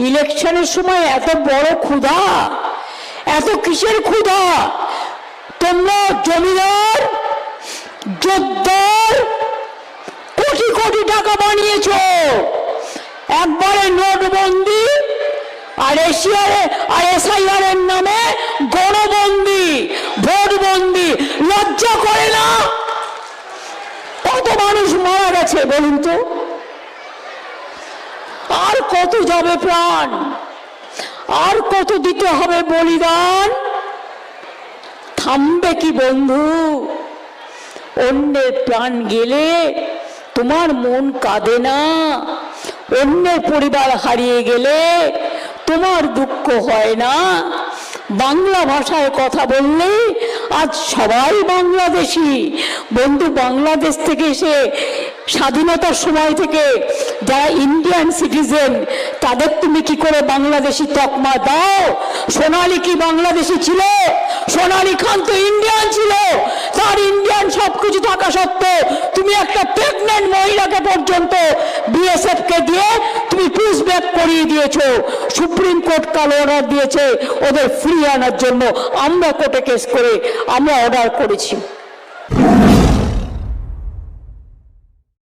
ইলেকশনের সময় এত বড় ক্ষুধা, এত কিসের ক্ষুধা? তোমরা জমিদার জোরদার কোটি কোটি টাকা বানিয়েছ, একবারে নোটবন্দি আর এসআইআর এর নামে গণবন্দি, ভোটবন্দি। লজ্জা করে না? কত মানুষ মারা গেছে বলুন তো, আর কত যাবে প্রাণ, আর কত দিতে হবে বলিদান? থামবে কি বন্ধু? অন্যের প্রাণ গেলে তোমার মন কাঁদে না? অন্যের পরিবার হারিয়ে গেলে তোমার দুঃখ হয় না? বাংলা ভাষায় কথা বললে আজ সবাই বাংলাদেশি। বন্ধু, বাংলাদেশ থেকে এসে স্বাধীনতার সময় থেকে যারা ইন্ডিয়ান সিটিজেন, তাদের তুমি কি করে বাংলাদেশি তকমা দাও? সোনালী কি বাংলাদেশি ছিল? সোনালী খান তো ইন্ডিয়ান ছিল। তার ইন্ডিয়ান সবকিছু থাকা সত্ত্বেও তুমি একটা প্রেগনেন্ট মহিলাকে পর্যন্ত বিএসএফ কে দিয়ে তুমি পুশ ব্যাক করিয়ে দিয়েছো। সুপ্রিম কোর্ট কাল অর্ডার দিয়েছে ওদের ফ্রি আনার জন্য। আমরা কোর্টে কেস করে আমরা অর্ডার করেছি।